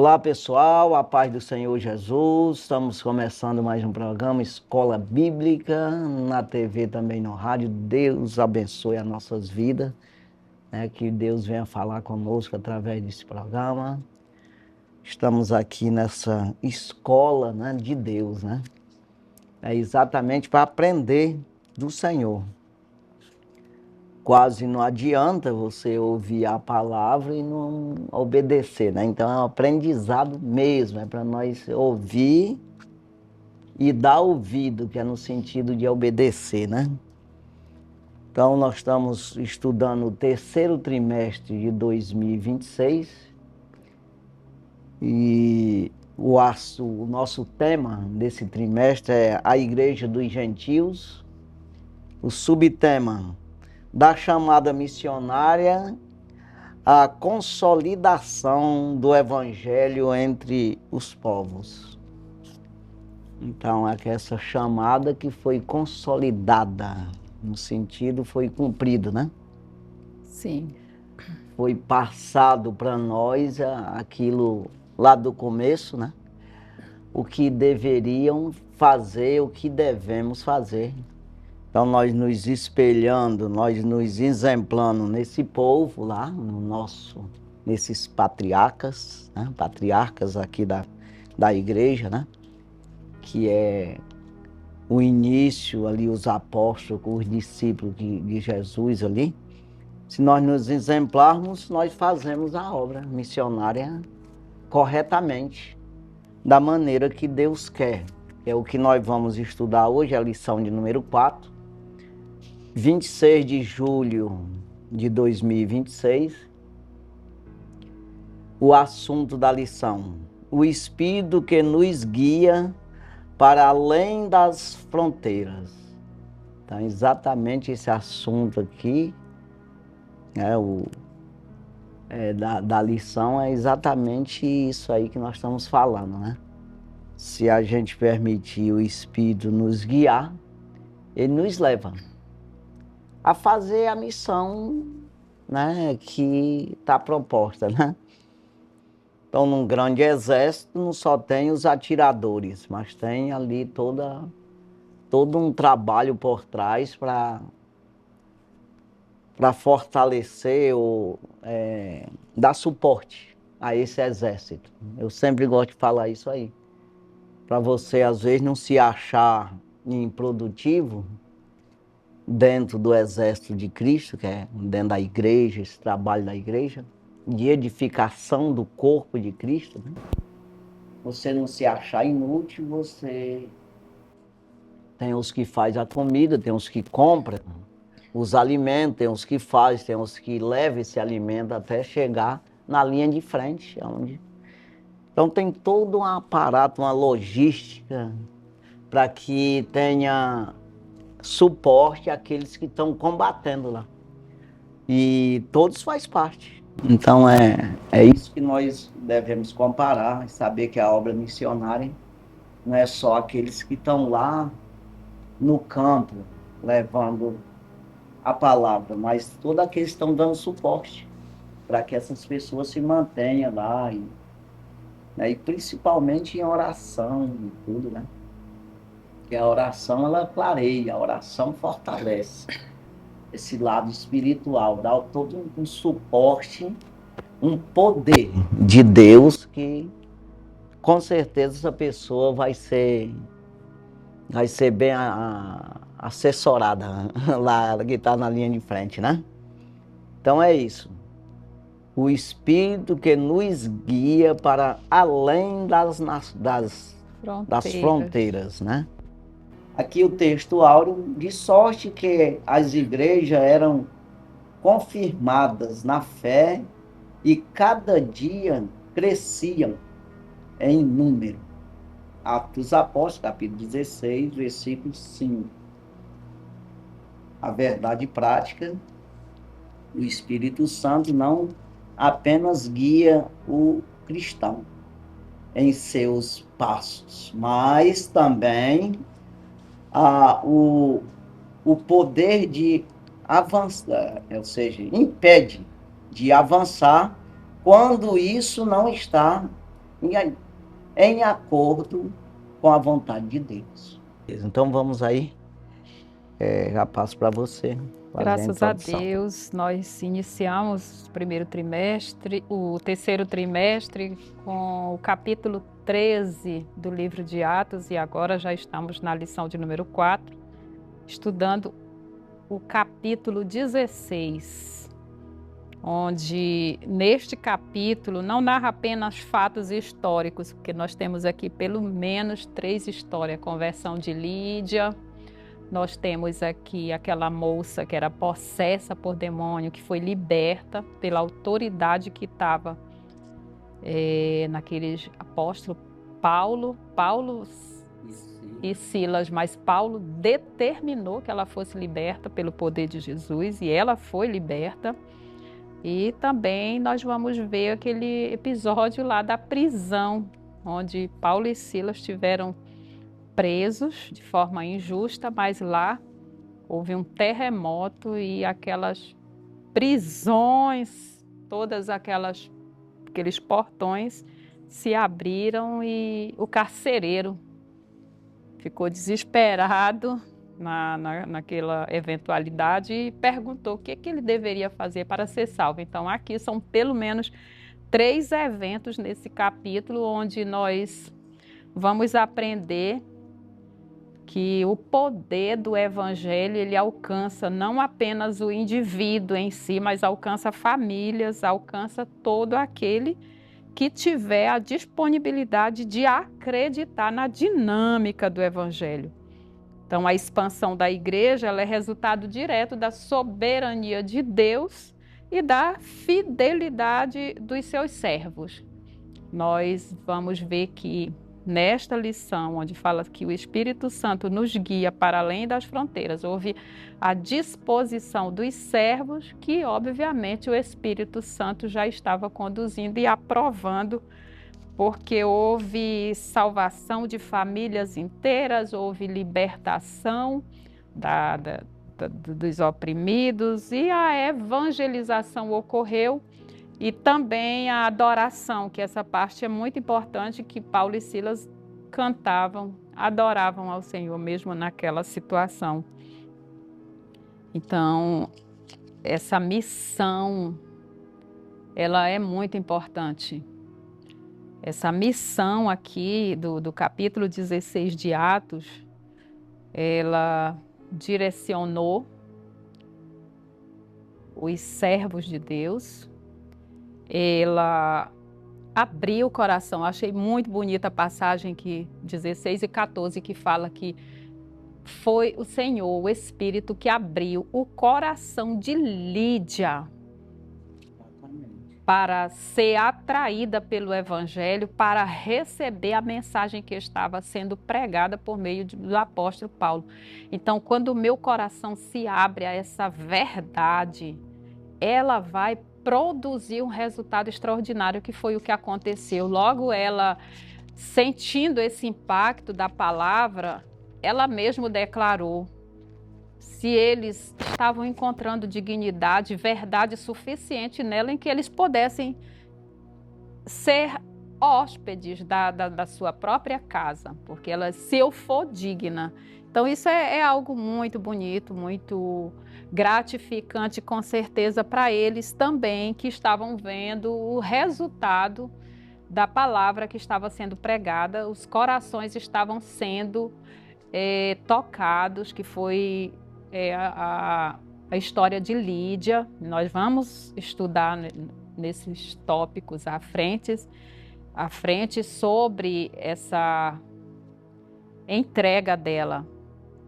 Olá pessoal, a paz do Senhor Jesus, estamos começando mais um programa Escola Bíblica, na TV também no rádio. Deus abençoe as nossas vidas, né? Que Deus venha falar conosco através desse programa. Estamos aqui nessa escola, né, de Deus, né? É exatamente para aprender do Senhor. Quase não adianta você ouvir a palavra e não obedecer, né? Então é um aprendizado mesmo, é para nós ouvir e dar ouvido, que é no sentido de obedecer, né? Então nós estamos estudando o terceiro trimestre de 2026 e o nosso tema desse trimestre é a Igreja dos Gentios, o subtema da chamada missionária, a consolidação do evangelho entre os povos. Então, é que essa chamada que foi consolidada, no sentido foi cumprido, né? Sim. Foi passado para nós aquilo lá do começo, né? O que deveriam fazer, o que devemos fazer. Então, nós nos espelhando, nós nos exemplando nesse povo lá, nesses patriarcas, né? Patriarcas aqui da igreja, né? Que é o início ali, os apóstolos, os discípulos de Jesus ali. Se nós nos exemplarmos, nós fazemos a obra missionária corretamente, da maneira que Deus quer. É o que nós vamos estudar hoje, a lição de número 4. 26 de julho de 2026, o assunto da lição: o Espírito que nos guia para além das fronteiras. Então, exatamente esse assunto aqui, da lição, é exatamente isso aí que nós estamos falando, né? Se a gente permitir o Espírito nos guiar, ele nos leva a fazer a missão, né, que está proposta, né? Então, num grande exército, não só tem os atiradores, mas tem ali todo um trabalho por trás para fortalecer ou dar suporte a esse exército. Eu sempre gosto de falar isso aí. Para você, às vezes, não se achar improdutivo dentro do exército de Cristo, que é dentro da igreja, esse trabalho da igreja, de edificação do corpo de Cristo, né? Você não se achar inútil, você tem os que faz a comida, tem os que compram os alimentos, tem os que faz, tem os que levam esse alimento até chegar na linha de frente. Então tem todo um aparato, uma logística para que tenha suporte àqueles que estão combatendo lá. E todos faz parte. Então é isso que nós devemos comparar e saber que a obra missionária não é só aqueles que estão lá no campo levando a palavra, mas todos aqueles que estão dando suporte para que essas pessoas se mantenham lá, né, e principalmente em oração e tudo, né? Porque a oração, ela clareia, a oração fortalece esse lado espiritual, dá todo um suporte, um poder de Deus que com certeza essa pessoa vai ser bem assessorada lá, que está na linha de frente, né? Então é isso. O Espírito que nos guia para além das fronteiras, né? Aqui o texto áureo, de sorte que as igrejas eram confirmadas na fé e cada dia cresciam em número. Atos dos Apóstolos, capítulo 16, versículo 5. A verdade prática, o Espírito Santo não apenas guia o cristão em seus passos, mas também o poder de avançar, ou seja, impede de avançar quando isso não está E aí, em acordo com a vontade de Deus. Então vamos aí, já passo para você fazer a Graças a introdução. Deus, nós iniciamos o primeiro trimestre, o terceiro trimestre, com o capítulo 13 do livro de Atos, e agora já estamos na lição de número 4, estudando o capítulo 16, onde neste capítulo não narra apenas fatos históricos, porque nós temos aqui pelo menos 3 histórias: a conversão de Lídia. Nós temos aqui aquela moça que era possessa por demônio, que foi liberta pela autoridade que estava naqueles apóstolos Paulo e Silas, mas Paulo determinou que ela fosse liberta pelo poder de Jesus e ela foi liberta. E também nós vamos ver aquele episódio lá da prisão, onde Paulo e Silas tiveram presos de forma injusta, mas lá houve um terremoto e aquelas prisões, todas aqueles portões se abriram e o carcereiro ficou desesperado naquela eventualidade e perguntou o que ele deveria fazer para ser salvo. Então aqui são pelo menos 3 eventos nesse capítulo onde nós vamos aprender que o poder do evangelho, ele alcança não apenas o indivíduo em si, mas alcança famílias, alcança todo aquele que tiver a disponibilidade de acreditar na dinâmica do evangelho. Então, a expansão da igreja, ela é resultado direto da soberania de Deus e da fidelidade dos seus servos. Nós vamos ver que nesta lição, onde fala que o Espírito Santo nos guia para além das fronteiras, houve a disposição dos servos que, obviamente, o Espírito Santo já estava conduzindo e aprovando, porque houve salvação de famílias inteiras, houve libertação dos oprimidos e a evangelização ocorreu. E também a adoração, que essa parte é muito importante, que Paulo e Silas cantavam, adoravam ao Senhor mesmo naquela situação. Então, essa missão, ela é muito importante. Essa missão aqui do capítulo 16 de Atos, ela direcionou os servos de Deus, ela abriu o coração. Achei muito bonita a passagem que 16 e 14 que fala que foi o Senhor, o Espírito, que abriu o coração de Lídia para ser atraída pelo Evangelho, para receber a mensagem que estava sendo pregada por meio do apóstolo Paulo. Então, quando o meu coração se abre a essa verdade, ela vai produzir um resultado extraordinário, que foi o que aconteceu. Logo ela, sentindo esse impacto da palavra, ela mesma declarou se eles estavam encontrando dignidade, verdade suficiente nela, em que eles pudessem ser hóspedes da sua própria casa, porque ela, se eu for digna. Então isso é algo muito bonito, muito gratificante, com certeza, para eles também, que estavam vendo o resultado da palavra que estava sendo pregada, os corações estavam sendo tocados, que foi a história de Lídia. Nós vamos estudar nesses tópicos à frente sobre essa entrega dela,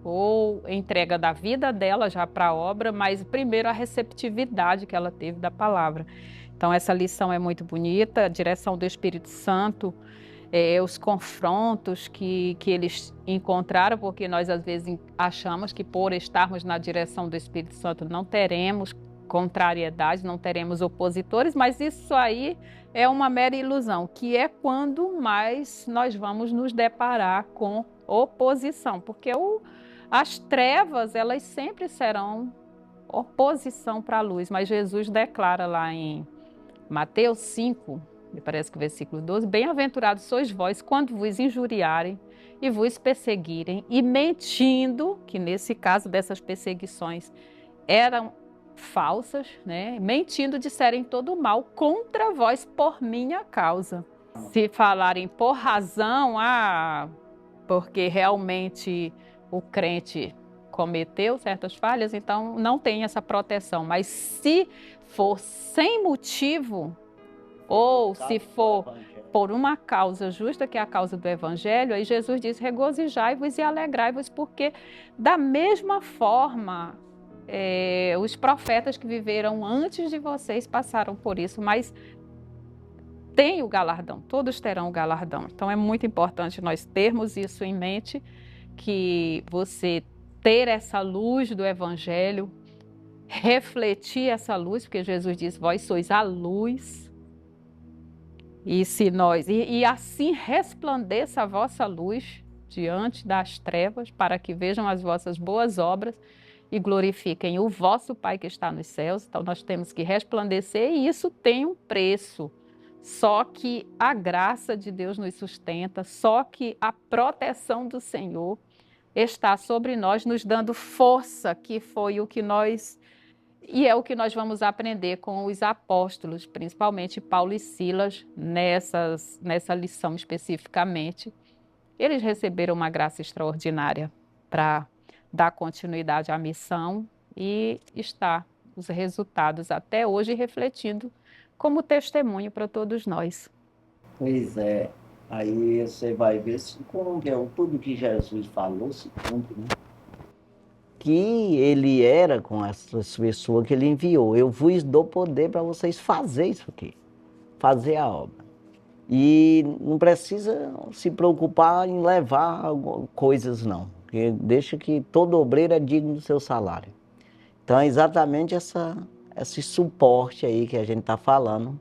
ou entrega da vida dela já para a obra, mas primeiro a receptividade que ela teve da palavra. Então essa lição é muito bonita, a direção do Espírito Santo, os confrontos que eles encontraram, porque nós às vezes achamos que por estarmos na direção do Espírito Santo não teremos contrariedade, não teremos opositores, mas isso aí é uma mera ilusão, que é quando mais nós vamos nos deparar com oposição, porque as trevas, elas sempre serão oposição para a luz, mas Jesus declara lá em Mateus 5, me parece que o versículo 12, bem-aventurados sois vós quando vos injuriarem e vos perseguirem, e mentindo, que nesse caso dessas perseguições eram falsas, né? Mentindo disserem todo o mal contra vós por minha causa. Se falarem por razão, porque realmente o crente cometeu certas falhas, então não tem essa proteção. Mas se for sem motivo, ou se for por uma causa justa, que é a causa do Evangelho, aí Jesus diz, regozijai-vos e alegrai-vos, porque da mesma forma, os profetas que viveram antes de vocês passaram por isso, mas tem o galardão, todos terão o galardão. Então é muito importante nós termos isso em mente, que você ter essa luz do Evangelho, refletir essa luz, porque Jesus diz, vós sois a luz. E se nós e assim resplandeça a vossa luz diante das trevas, para que vejam as vossas boas obras e glorifiquem o vosso Pai que está nos céus. Então nós temos que resplandecer e isso tem um preço. Só que a graça de Deus nos sustenta, só que a proteção do Senhor está sobre nós, nos dando força, que foi o que nós e é o que nós vamos aprender com os apóstolos, principalmente Paulo e Silas, nessa lição especificamente. Eles receberam uma graça extraordinária para dar continuidade à missão e está os resultados até hoje refletindo como testemunho para todos nós. Pois é, aí você vai ver se cumpre, tudo que Jesus falou se cumpre, né? Que ele era com essas pessoas que ele enviou. Eu vos dou poder para vocês fazer isso aqui, fazer a obra. E não precisa se preocupar em levar coisas, não. Porque deixa que todo obreiro é digno do seu salário. Então é exatamente esse suporte aí que a gente está falando,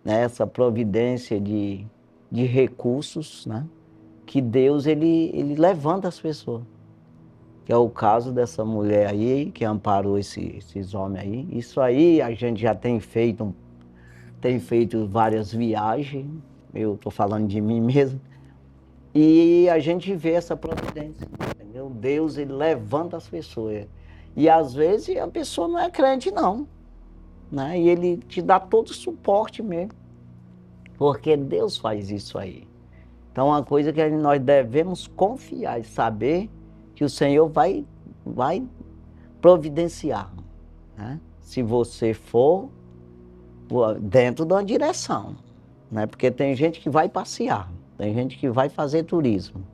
né? Essa providência de recursos, né? Que Deus ele levanta as pessoas. Que é o caso dessa mulher aí, que amparou esses homens aí. Isso aí a gente já tem feito várias viagens, eu estou falando de mim mesmo, e a gente vê essa providência, entendeu? Deus, ele levanta as pessoas. E às vezes a pessoa não é crente não, né? E ele te dá todo o suporte mesmo, porque Deus faz isso aí. Então, uma coisa que nós devemos confiar e saber que o Senhor vai providenciar, né? Se você for dentro de uma direção, né? Porque tem gente que vai passear, tem gente que vai fazer turismo.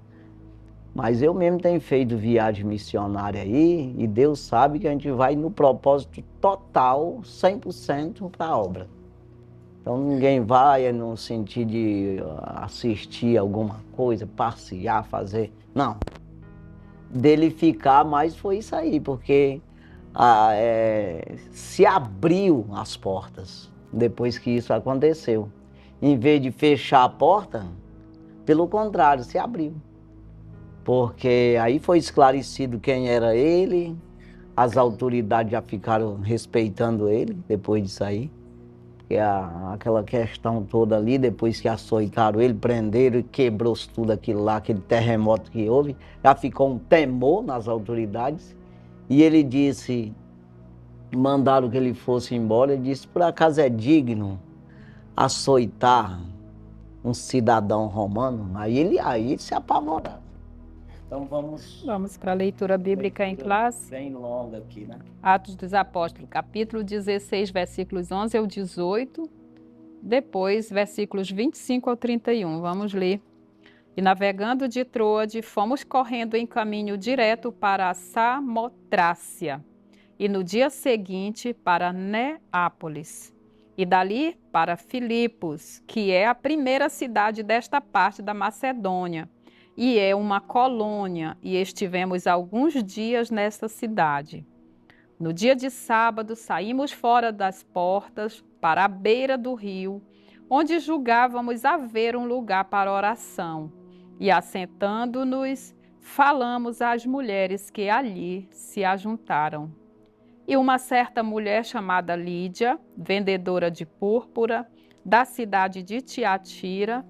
Mas eu mesmo tenho feito viagem missionária aí e Deus sabe que a gente vai no propósito total, 100% para a obra. Então ninguém vai no sentido de assistir alguma coisa, passear, fazer. Não. Dele ficar, mas foi isso aí, porque se abriu as portas depois que isso aconteceu. Em vez de fechar a porta, pelo contrário, se abriu. Porque aí foi esclarecido quem era ele, as autoridades já ficaram respeitando ele depois disso aí. Que aquela questão toda ali, depois que açoitaram ele, prenderam e quebrou tudo aquilo lá, aquele terremoto que houve, já ficou um temor nas autoridades. E ele disse, mandaram que ele fosse embora, ele disse, por acaso é digno açoitar um cidadão romano? Aí ele se apavorou. Então Vamos para a leitura bíblica em classe. Bem longa aqui, né? Atos dos Apóstolos, capítulo 16, versículos 11 ao 18. Depois, versículos 25 ao 31. Vamos ler. E navegando de Troade, fomos correndo em caminho direto para a Samotrácia. E no dia seguinte para Neápolis. E dali para Filipos, que é a primeira cidade desta parte da Macedônia. E é uma colônia, e estivemos alguns dias nessa cidade. No dia de sábado, saímos fora das portas para a beira do rio, onde julgávamos haver um lugar para oração. E assentando-nos, falamos às mulheres que ali se ajuntaram. E uma certa mulher chamada Lídia, vendedora de púrpura, da cidade de Tiatira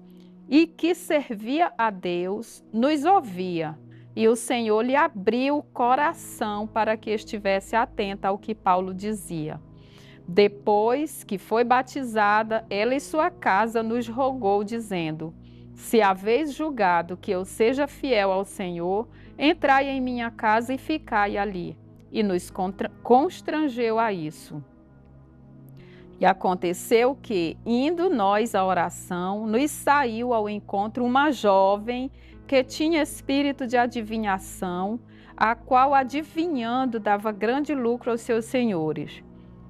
e que servia a Deus, nos ouvia. E o Senhor lhe abriu o coração para que estivesse atenta ao que Paulo dizia. Depois que foi batizada, ela e sua casa nos rogou, dizendo: se haveis julgado que eu seja fiel ao Senhor, entrai em minha casa e ficai ali. E nos constrangeu a isso. E aconteceu que, indo nós à oração, nos saiu ao encontro uma jovem que tinha espírito de adivinhação, a qual, adivinhando, dava grande lucro aos seus senhores.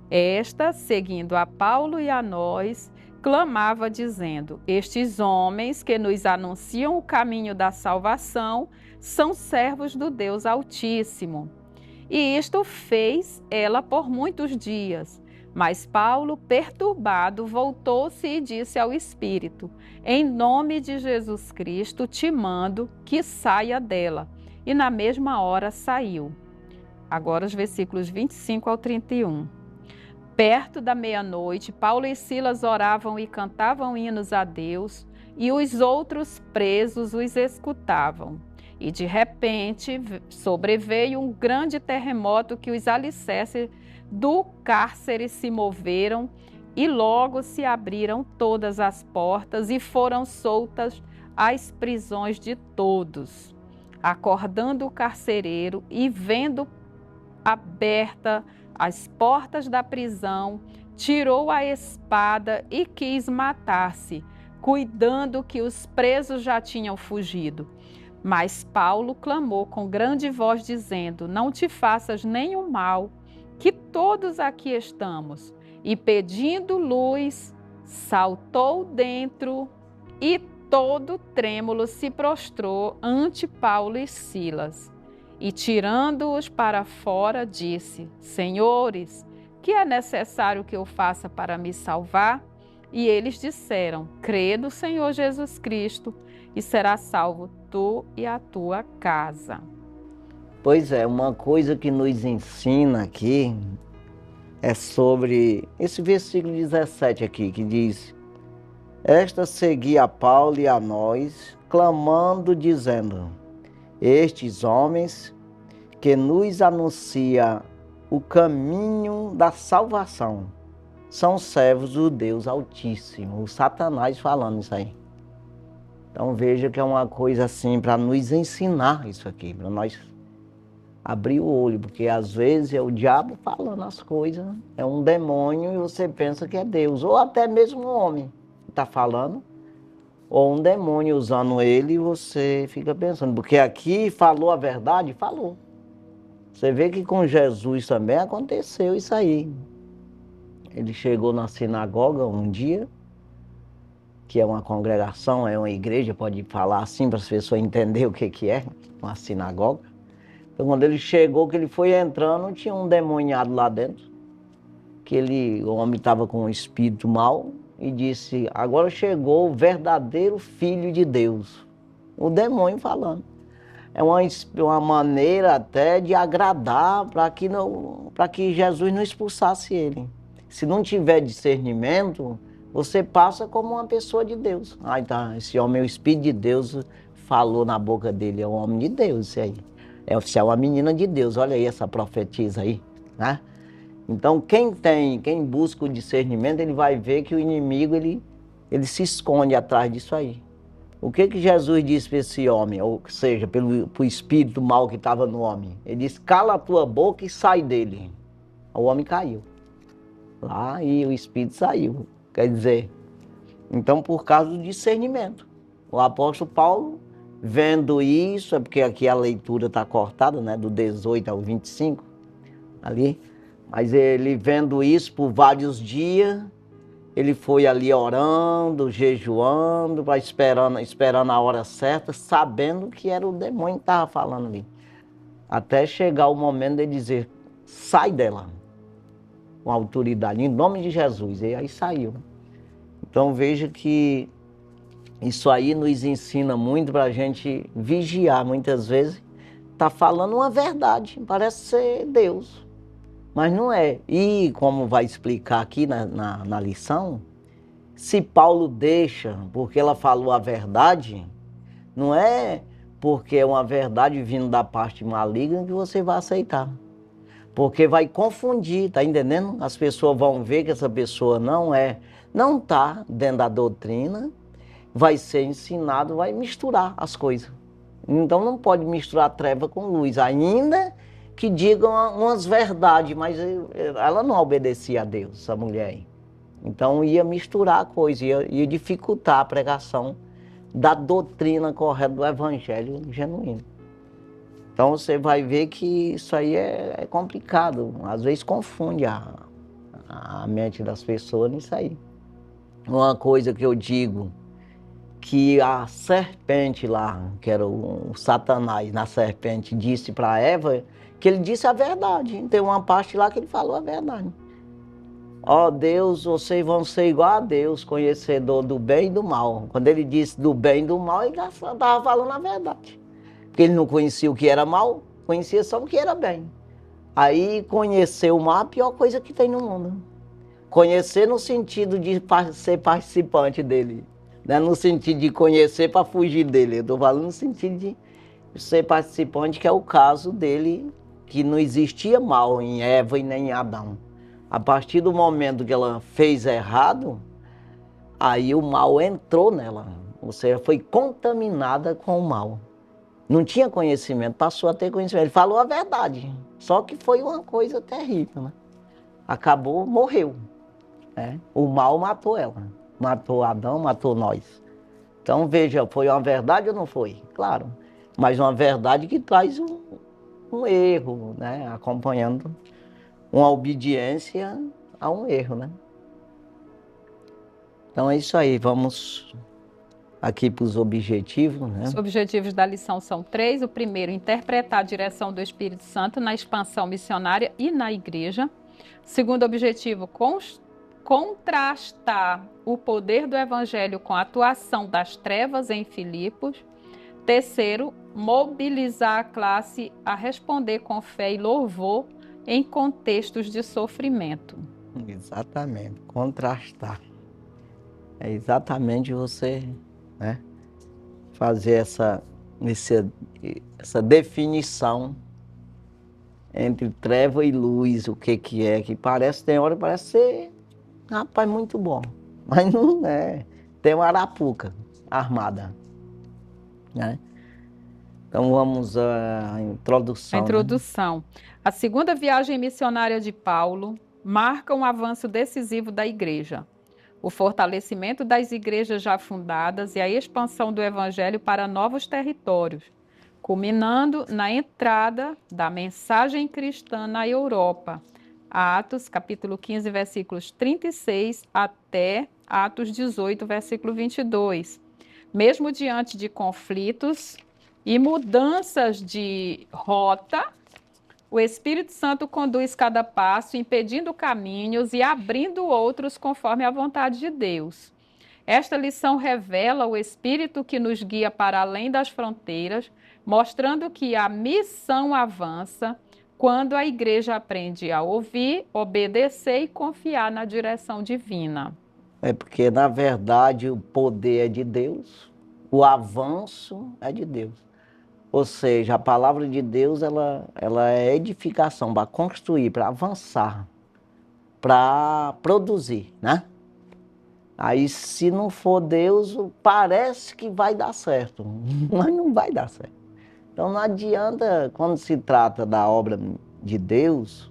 Esta, seguindo a Paulo e a nós, clamava, dizendo: estes homens que nos anunciam o caminho da salvação são servos do Deus Altíssimo. E isto fez ela por muitos dias. Mas Paulo, perturbado, voltou-se e disse ao Espírito: em nome de Jesus Cristo te mando que saia dela. E na mesma hora saiu. Agora os versículos 25 ao 31. Perto da meia-noite, Paulo e Silas oravam e cantavam hinos a Deus, e os outros presos os escutavam. E de repente sobreveio um grande terremoto que os alicerces do cárcere se moveram, e logo se abriram todas as portas e foram soltas as prisões de todos. Acordando o carcereiro e vendo aberta as portas da prisão, tirou a espada e quis matar-se, cuidando que os presos já tinham fugido. Mas Paulo clamou com grande voz, dizendo: não te faças nenhum mal, que todos aqui estamos. E pedindo luz, saltou dentro e todo trêmulo se prostrou ante Paulo e Silas. E tirando-os para fora, disse: senhores, que é necessário que eu faça para me salvar? E eles disseram: crê no Senhor Jesus Cristo e serás salvo tu e a tua casa. Pois é, uma coisa que nos ensina aqui é sobre esse versículo 17 aqui, que diz: esta seguia a Paulo e a nós, clamando, dizendo: estes homens que nos anuncia o caminho da salvação são servos do Deus Altíssimo. O Satanás falando isso aí. Então veja que é uma coisa assim para nos ensinar isso aqui, para nós abrir o olho, porque às vezes é o diabo falando as coisas, é um demônio e você pensa que é Deus, ou até mesmo um homem que está falando, ou um demônio usando ele e você fica pensando, porque aqui falou a verdade, falou. Você vê que com Jesus também aconteceu isso aí. Ele chegou na sinagoga um dia, que é uma congregação, é uma igreja, pode falar assim para as pessoas entenderem o que é uma sinagoga. Então quando ele chegou, que ele foi entrando, tinha um demoniado lá dentro, o homem estava com um espírito mau, e disse: agora chegou o verdadeiro Filho de Deus. O demônio falando. É uma maneira até de agradar para que Jesus não expulsasse ele. Se não tiver discernimento, você passa como uma pessoa de Deus. Ah, tá, esse homem, o Espírito de Deus falou na boca dele, é um homem de Deus esse aí. É uma menina de Deus, olha aí essa profetisa aí, né? Então quem busca o discernimento, ele vai ver que o inimigo, ele se esconde atrás disso aí. O que Jesus disse para esse homem, ou seja, pro espírito mau que estava no homem? Ele disse: cala a tua boca e sai dele. O homem caiu lá e o espírito saiu. Quer dizer, então por causa do discernimento. O apóstolo Paulo, vendo isso, é porque aqui a leitura está cortada, né, do 18 ao 25, ali, mas ele vendo isso por vários dias, ele foi ali orando, jejuando, esperando a hora certa, sabendo que era o demônio que estava falando ali. Até chegar o momento de dizer: sai dela, com autoridade, em nome de Jesus. E aí saiu. Então veja que isso aí nos ensina muito para a gente vigiar. Muitas vezes está falando uma verdade, parece ser Deus, mas não é. E como vai explicar aqui na lição, Se Paulo deixa porque ela falou a verdade, não é porque é uma verdade vindo da parte maligna que você vai aceitar. Porque vai confundir, tá entendendo? As pessoas vão ver que essa pessoa não tá dentro da doutrina, vai ser ensinado, vai misturar as coisas. Então não pode misturar treva com luz, ainda que digam umas verdades, mas ela não obedecia a Deus, essa mulher aí. Então ia misturar a coisa, ia dificultar a pregação da doutrina correta do evangelho genuíno. Então você vai ver que isso aí é complicado, às vezes confunde a mente das pessoas nisso aí. Uma coisa que eu digo, que a serpente lá, que era o Satanás na serpente, disse para Eva, que ele disse a verdade. Tem uma parte lá que ele falou a verdade. Ó Deus, vocês vão ser igual a Deus, conhecedor do bem e do mal. Quando ele disse do bem e do mal, ele já estava falando a verdade. Porque ele não conhecia o que era mal, conhecia só o que era bem. Aí conhecer o mal é a pior coisa que tem no mundo. Conhecer no sentido de ser participante dele. Não é no sentido de conhecer para fugir dele. Eu estou falando no sentido de ser participante, que é o caso dele, que não existia mal em Eva e nem em Adão. A partir do momento que ela fez errado, aí o mal entrou nela. Ou seja, foi contaminada com o mal. Não tinha conhecimento, passou a ter conhecimento. Ele falou a verdade, só que foi uma coisa terrível, né? Acabou, morreu. Né? O mal matou ela, matou Adão, matou nós. Então veja, foi uma verdade ou não foi? Claro, mas uma verdade que traz um erro, né? Acompanhando uma obediência a um erro, né? Então é isso aí, vamos aqui para os objetivos, né? Os objetivos da lição são 3. O primeiro, interpretar a direção do Espírito Santo na expansão missionária e na igreja. Segundo objetivo, contrastar o poder do evangelho com a atuação das trevas em Filipos. Terceiro, mobilizar a classe a responder com fé e louvor em contextos de sofrimento. Exatamente, contrastar. É exatamente você, né, fazer essa definição entre treva e luz, o que é, que parece, tem hora que parece ser, rapaz, muito bom, mas não é, tem uma arapuca armada, né? Então vamos à introdução. A introdução. Né? A segunda viagem missionária de Paulo marca um avanço decisivo da igreja, o fortalecimento das igrejas já fundadas e a expansão do evangelho para novos territórios, culminando na entrada da mensagem cristã na Europa. Atos, capítulo 15, versículos 36 até Atos 18, versículo 22. Mesmo diante de conflitos e mudanças de rota, o Espírito Santo conduz cada passo, impedindo caminhos e abrindo outros conforme a vontade de Deus. Esta lição revela o Espírito que nos guia para além das fronteiras, mostrando que a missão avança quando a igreja aprende a ouvir, obedecer e confiar na direção divina. É porque, na verdade, o poder é de Deus, o avanço é de Deus. Ou seja, a palavra de Deus, ela é edificação para construir, para avançar, para produzir, né? Aí, se não for Deus, parece que vai dar certo, mas não vai dar certo. Então, não adianta, quando se trata da obra de Deus,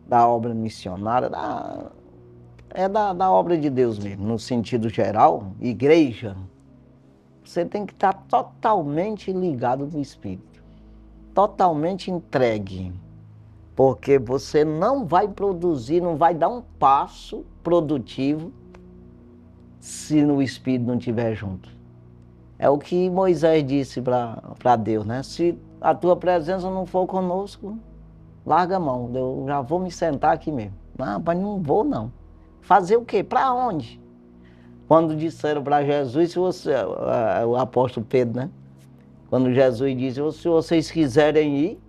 da obra missionária, da obra de Deus mesmo, no sentido geral, igreja, você tem que estar totalmente ligado no Espírito, totalmente entregue, porque você não vai produzir, não vai dar um passo produtivo se o Espírito não estiver junto. É o que Moisés disse para Deus, né? Se a tua presença não for conosco, larga a mão, eu já vou me sentar aqui mesmo. Não, mas não vou não. Fazer o quê? Para onde? Quando disseram para Jesus, se você, o apóstolo Pedro, né? Quando Jesus disse, se vocês quiserem ir,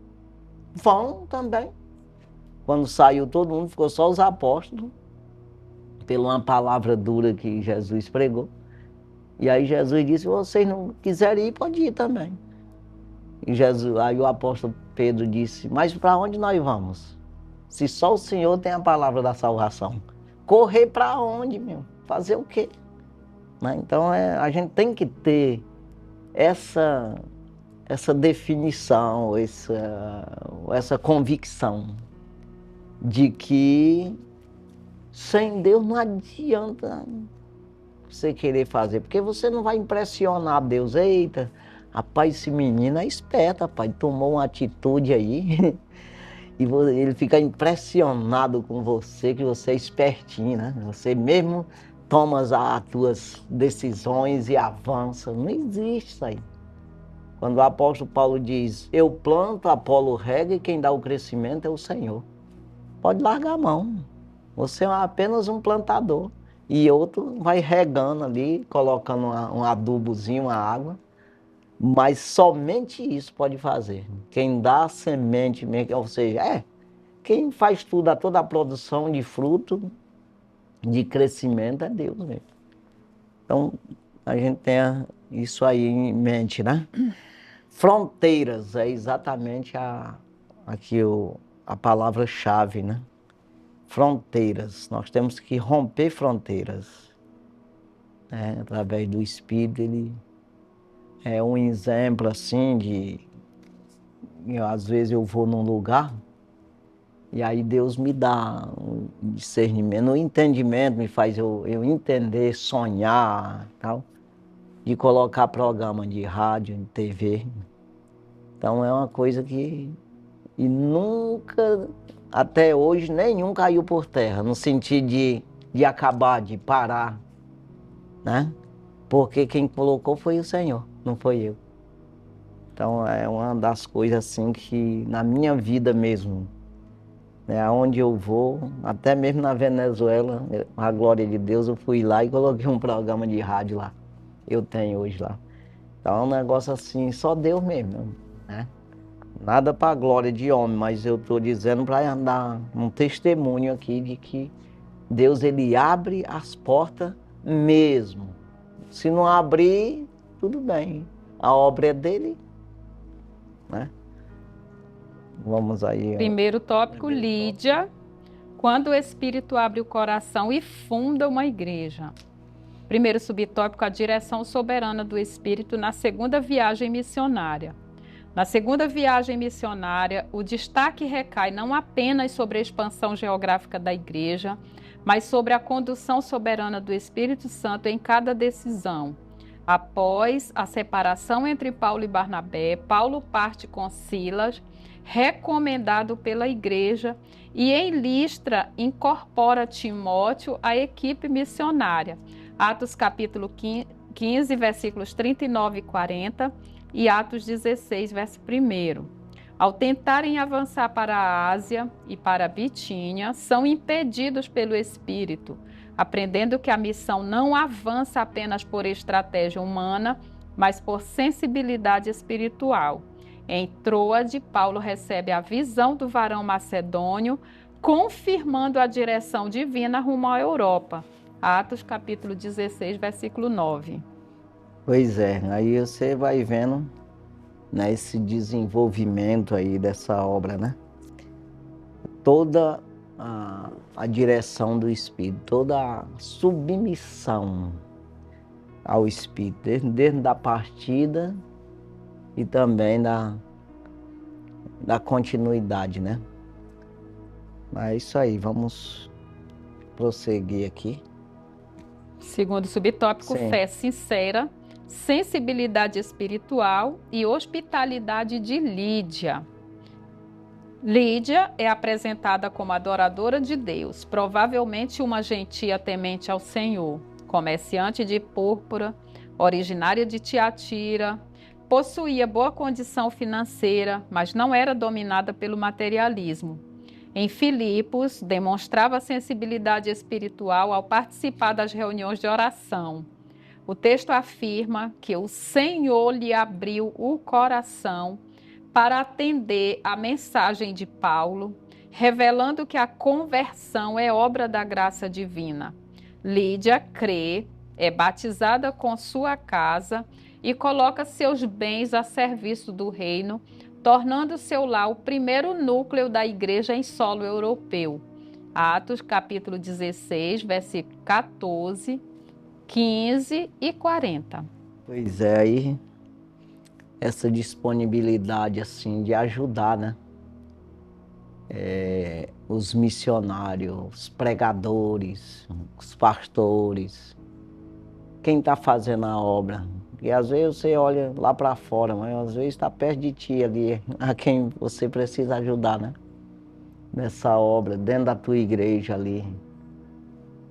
vão também. Quando saiu todo mundo, ficou só os apóstolos. por uma palavra dura que Jesus pregou. E aí Jesus disse, se vocês não quiserem ir, pode ir também. E aí o apóstolo Pedro disse, mas para onde nós vamos? Se só o Senhor tem a palavra da salvação. Correr para onde, meu? Fazer o quê? Né? Então a gente tem que ter essa definição, essa convicção de que sem Deus não adianta você querer fazer, porque você não vai impressionar Deus. Eita, rapaz, esse menino é esperto, rapaz, tomou uma atitude aí e ele fica impressionado com você, que você é espertinho, né? Você mesmo toma as tuas decisões e avança. Não existe isso aí. Quando o apóstolo Paulo diz, eu planto, Apolo rega e quem dá o crescimento é o Senhor. Pode largar a mão. Você é apenas um plantador. E outro vai regando ali, colocando um adubozinho, uma água. Mas somente isso pode fazer. Quem dá a semente, ou seja, quem faz toda a produção de fruto, de crescimento, é Deus mesmo. Então, a gente tenha isso aí em mente, né? Fronteiras é exatamente aqui a palavra-chave, né? Fronteiras. Nós temos que romper fronteiras. Né? Através do Espírito, ele é um exemplo assim às vezes eu vou num lugar e aí Deus me dá um discernimento, um entendimento, me faz eu entender, sonhar, tal, de colocar programa de rádio, de TV. Então é uma coisa que nunca, até hoje, nenhum caiu por terra, no sentido de acabar, de parar, né? Porque quem colocou foi o Senhor, não foi eu. Então é uma das coisas assim que na minha vida mesmo, né, aonde eu vou, até mesmo na Venezuela, a glória de Deus, eu fui lá e coloquei um programa de rádio lá. Eu tenho hoje lá. Então é um negócio assim, só Deus mesmo, né? Nada para a glória de homem, mas eu estou dizendo para dar um testemunho aqui de que Deus, ele abre as portas mesmo. Se não abrir, tudo bem. A obra é dele, né? Vamos aí. Primeiro tópico, Lídia, quando o Espírito abre o coração e funda uma igreja. Primeiro subtópico, a direção soberana do Espírito na segunda viagem missionária. Na segunda viagem missionária, o destaque recai não apenas sobre a expansão geográfica da igreja, mas sobre a condução soberana do Espírito Santo em cada decisão. Após a separação entre Paulo e Barnabé, Paulo parte com Silas, recomendado pela igreja, e em Listra incorpora Timóteo à equipe missionária. Atos capítulo 15, versículos 39 e 40, e Atos 16, verso 1. Ao tentarem avançar para a Ásia e para a Bitínia, são impedidos pelo Espírito, aprendendo que a missão não avança apenas por estratégia humana, mas por sensibilidade espiritual. Em Troade, Paulo recebe a visão do varão macedônio, confirmando a direção divina rumo à Europa. Atos capítulo 16, versículo 9. Pois é, aí você vai vendo, né, esse desenvolvimento aí dessa obra, né? Toda a direção do Espírito, toda a submissão ao Espírito, desde a partida e também da continuidade, né? É isso aí, vamos prosseguir aqui. Segundo subtópico, Sim. Fé sincera, sensibilidade espiritual e hospitalidade de Lídia. Lídia é apresentada como adoradora de Deus, provavelmente uma gentia temente ao Senhor, comerciante de púrpura, originária de Tiatira, possuía boa condição financeira, mas não era dominada pelo materialismo. Em Filipos, demonstrava sensibilidade espiritual ao participar das reuniões de oração. O texto afirma que o Senhor lhe abriu o coração para atender à mensagem de Paulo, revelando que a conversão é obra da graça divina. Lídia crê, é batizada com sua casa e coloca seus bens a serviço do reino, tornando seu lar o primeiro núcleo da igreja em solo europeu. Atos capítulo 16, versículo 14, 15 e 40. Pois é, aí essa disponibilidade assim de ajudar, né? Os missionários, os pregadores, os pastores, quem está fazendo a obra. Porque às vezes você olha lá para fora, mas às vezes está perto de ti ali, a quem você precisa ajudar, né? Nessa obra, dentro da tua igreja ali.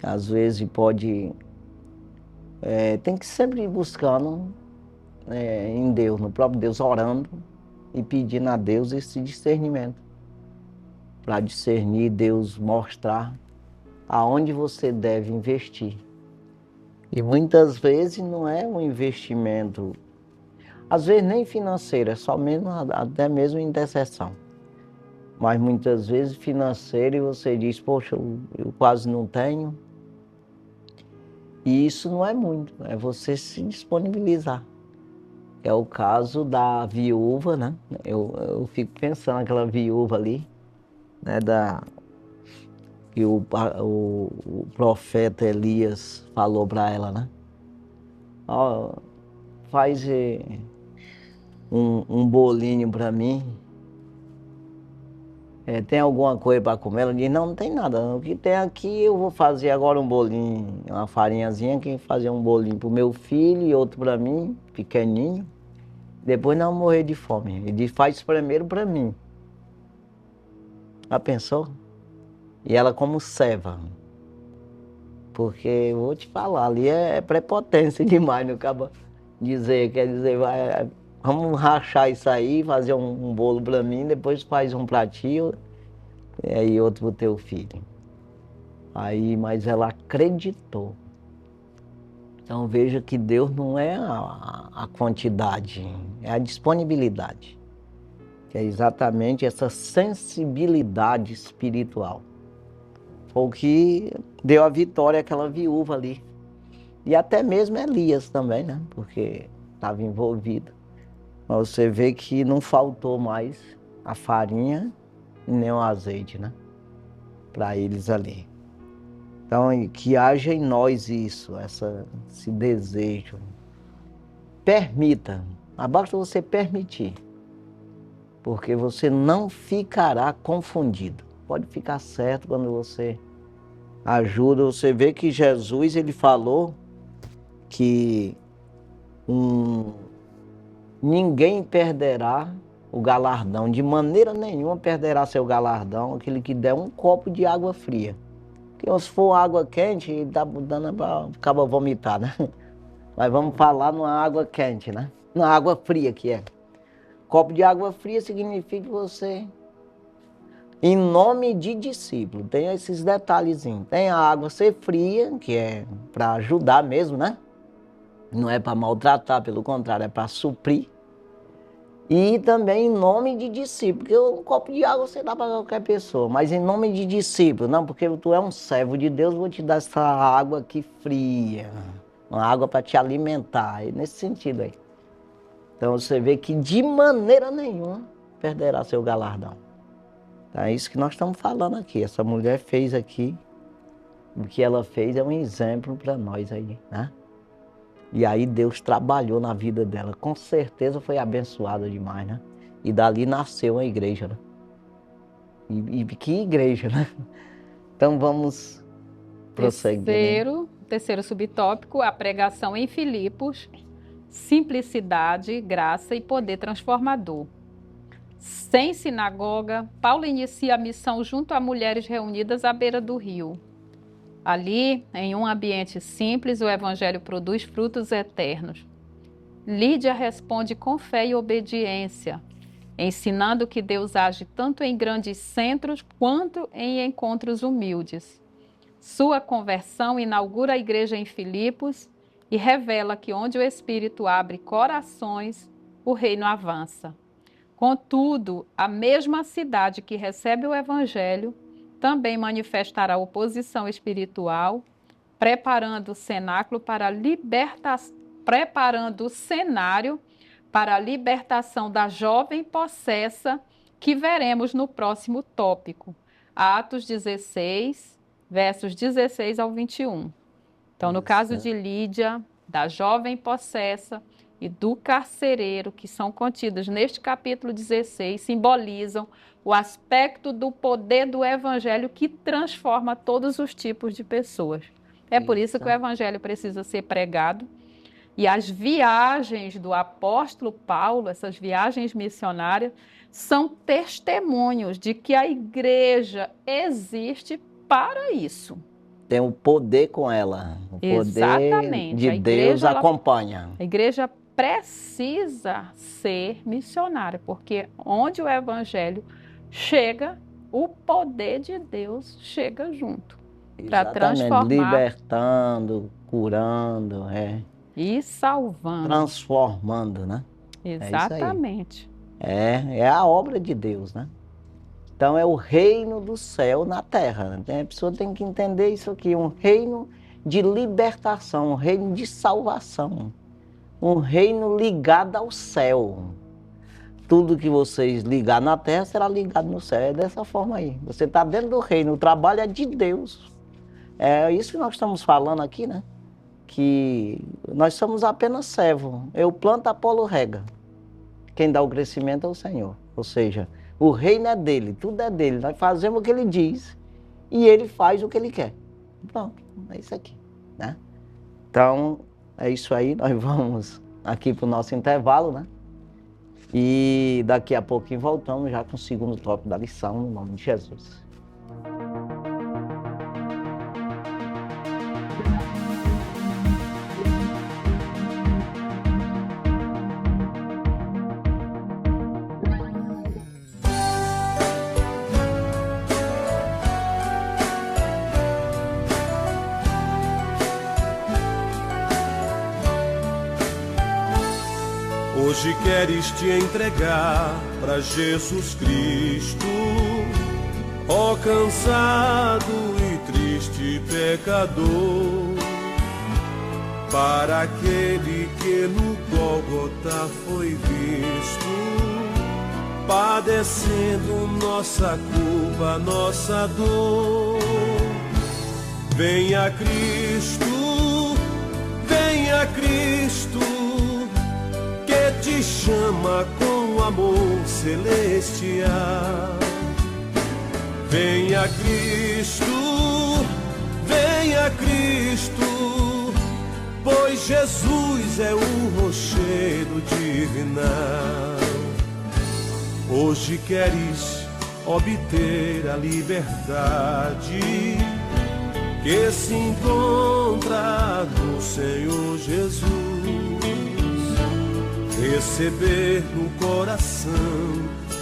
Às vezes pode. Tem que sempre ir buscando em Deus, no próprio Deus, orando e pedindo a Deus esse discernimento. Para discernir, Deus mostrar aonde você deve investir. E muitas vezes não é um investimento, às vezes nem financeiro, é só mesmo, até mesmo intercessão. Mas muitas vezes financeiro e você diz, poxa, eu quase não tenho. E isso não é muito, é você se disponibilizar. É o caso da viúva, né? Eu fico pensando naquela viúva ali, né? Que o profeta Elias falou para ela, né? Ó, faz um bolinho para mim. Tem alguma coisa para comer? Ela diz, não, não tem nada. O que tem aqui, eu vou fazer agora um bolinho, uma farinhazinha, que fazer um bolinho pro meu filho e outro para mim, pequenininho. Depois não morrer de fome. Ele diz, faz primeiro para mim. Já pensou? E ela como serva. Porque eu vou te falar, ali é prepotência demais, não acaba dizer, quer dizer, vamos rachar isso aí, fazer um bolo para mim, depois faz um pratinho e aí outro pro teu filho. Aí, mas ela acreditou. Então veja que Deus não é a quantidade, é a disponibilidade. Que é exatamente essa sensibilidade espiritual. Foi o que deu a vitória àquela viúva ali. E até mesmo Elias também, né? Porque estava envolvido. Mas você vê que não faltou mais a farinha e nem o azeite, né? Para eles ali. Então, que haja em nós isso, esse desejo. Permita, basta você permitir, porque você não ficará confundido. Pode ficar certo quando você ajuda. Você vê que Jesus, ele falou que ninguém perderá o galardão, de maneira nenhuma perderá seu galardão aquele que der um copo de água fria. Porque se for água quente, dá dando para acaba vomitar, né? Mas vamos falar numa água quente, né? Na água fria que é. Copo de água fria significa que você, em nome de discípulo, tem esses detalhezinhos. Tem a água ser fria, que é para ajudar mesmo, né? Não é para maltratar, pelo contrário, é para suprir. E também em nome de discípulo, porque um copo de água você dá para qualquer pessoa, mas em nome de discípulo, não, porque tu é um servo de Deus, vou te dar essa água aqui fria, uma água para te alimentar, nesse sentido aí. Então você vê que de maneira nenhuma perderá seu galardão. Então, é isso que nós estamos falando aqui. Essa mulher fez aqui, o que ela fez é um exemplo para nós aí, né? E aí Deus trabalhou na vida dela. Com certeza foi abençoada demais, né? E dali nasceu a igreja, né? E que igreja, né? Então vamos prosseguir, né? Terceiro subtópico, a pregação em Filipos, simplicidade, graça e poder transformador. Sem sinagoga, Paulo inicia a missão junto a mulheres reunidas à beira do rio. Ali, em um ambiente simples, o evangelho produz frutos eternos. Lídia responde com fé e obediência, ensinando que Deus age tanto em grandes centros quanto em encontros humildes. Sua conversão inaugura a igreja em Filipos e revela que onde o Espírito abre corações, o reino avança. Contudo, a mesma cidade que recebe o evangelho também manifestará oposição espiritual, preparando o cenáculo para preparando o cenário para a libertação da jovem possessa, que veremos no próximo tópico. Atos 16, versos 16 ao 21. Então, no caso de Lídia, da jovem possessa e do carcereiro, que são contidos neste capítulo 16, simbolizam o aspecto do poder do evangelho que transforma todos os tipos de pessoas. É por isso que o evangelho precisa ser pregado. E as viagens do apóstolo Paulo, essas viagens missionárias, são testemunhos de que a igreja existe para isso. Tem o poder com ela. O poder de Deus acompanha. A igreja precisa ser missionária, porque onde o evangelho chega, o poder de Deus chega junto. Para transformar. Libertando, curando, e salvando. Transformando, né? Exatamente. É a obra de Deus, né? Então é o reino do céu na terra. A pessoa tem que entender isso aqui, um reino de libertação, um reino de salvação, um reino ligado ao céu. Tudo que vocês ligar na terra será ligado no céu. É dessa forma aí. Você está dentro do reino, o trabalho é de Deus. É isso que nós estamos falando aqui, né? Que nós somos apenas servo. Eu planto, Apolo rega. Quem dá o crescimento é o Senhor. Ou seja, o reino é dele, tudo é dele. Nós fazemos o que ele diz e ele faz o que ele quer. Pronto, é isso aqui, né? Então, é isso aí. Nós vamos aqui para o nosso intervalo, né? E daqui a pouquinho voltamos já com o segundo tópico da lição, no nome de Jesus. Hoje queres te entregar para Jesus Cristo, ó cansado e triste pecador, para aquele que no Gólgota foi visto, padecendo nossa culpa, nossa dor. Venha Cristo, venha Cristo, que te chama com amor celestial. Venha Cristo, venha Cristo, pois Jesus é o rochedo divinal. Hoje queres obter a liberdade que se encontra no Senhor Jesus. Receber no coração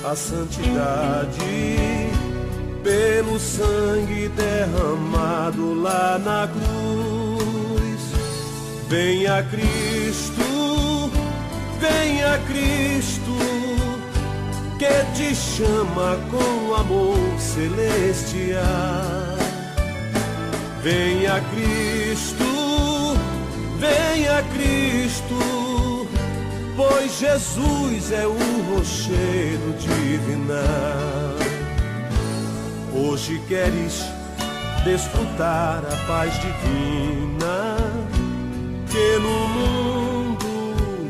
a santidade pelo sangue derramado lá na cruz. Venha Cristo, venha Cristo, que te chama com amor celestial. Venha Cristo, venha Cristo, pois Jesus é o rochedo divinal. Hoje queres desfrutar a paz divina que no mundo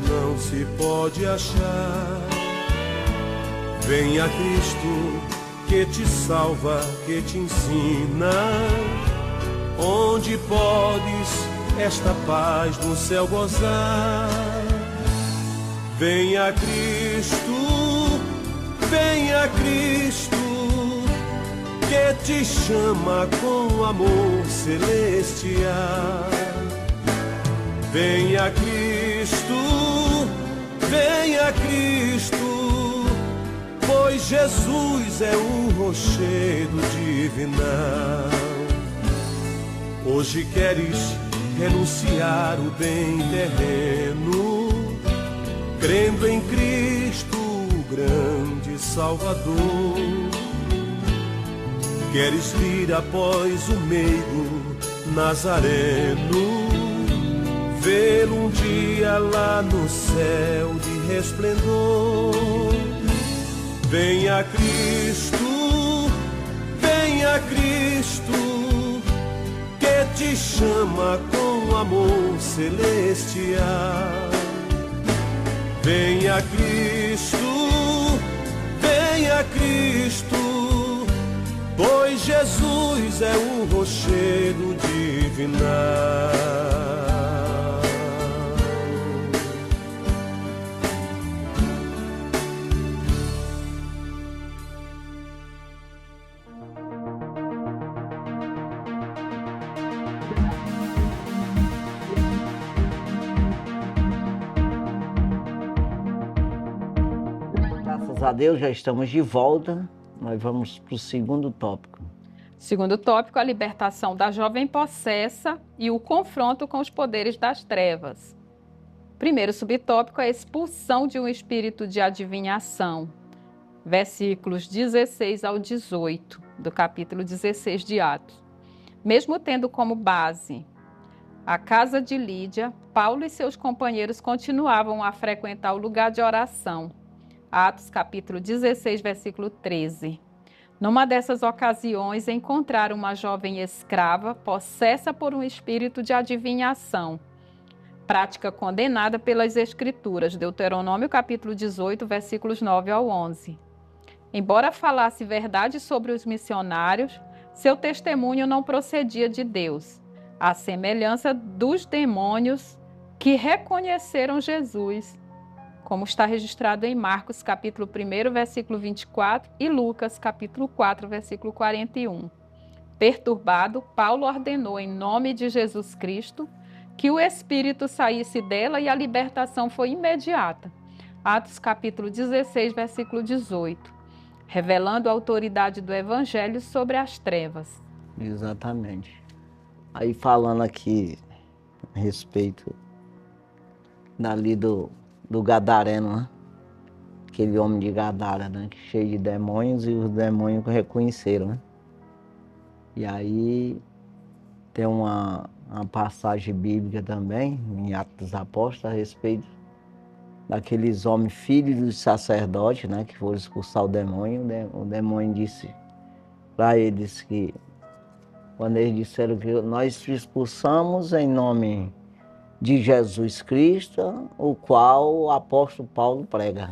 não se pode achar. Venha Cristo que te salva, que te ensina onde podes esta paz no céu gozar. Venha Cristo, venha Cristo, que te chama com amor celestial. Venha Cristo, venha Cristo, pois Jesus é o rochedo divinal. Hoje queres renunciar o bem terreno, crendo em Cristo, o grande Salvador. Queres vir após o meigo Nazareno, vê-lo um dia lá no céu de resplendor. Venha Cristo, que te chama com amor celestial. Venha Cristo, pois Jesus é o rochedo divinal. Graças a Deus, já estamos de volta. Nós vamos para o segundo tópico. Segundo tópico, a libertação da jovem possessa e o confronto com os poderes das trevas. Primeiro subtópico, a expulsão de um espírito de adivinhação. Versículos 16 ao 18, do capítulo 16 de Atos. Mesmo tendo como base a casa de Lídia, Paulo e seus companheiros continuavam a frequentar o lugar de oração. Atos capítulo 16, versículo 13. Numa dessas ocasiões, encontraram uma jovem escrava possessa por um espírito de adivinhação, prática condenada pelas Escrituras, Deuteronômio capítulo 18, versículos 9 ao 11. Embora falasse verdade sobre os missionários, seu testemunho não procedia de Deus, à semelhança dos demônios que reconheceram Jesus, como está registrado em Marcos, capítulo 1, versículo 24, e Lucas, capítulo 4, versículo 41. Perturbado, Paulo ordenou, em nome de Jesus Cristo, que o espírito saísse dela e a libertação foi imediata. Atos, capítulo 16, versículo 18, revelando a autoridade do evangelho sobre as trevas. Exatamente. Aí falando aqui a respeito dali do Gadareno, né? Aquele homem de Gadara, né? Que cheio de demônios, e os demônios reconheceram, né? E aí tem uma passagem bíblica também, em Atos dos Apóstolos, a respeito daqueles homens filhos dos sacerdotes, né? Que foram expulsar o demônio. O demônio disse para eles que, quando eles disseram que nós expulsamos em nome de Jesus Cristo, o qual o apóstolo Paulo prega.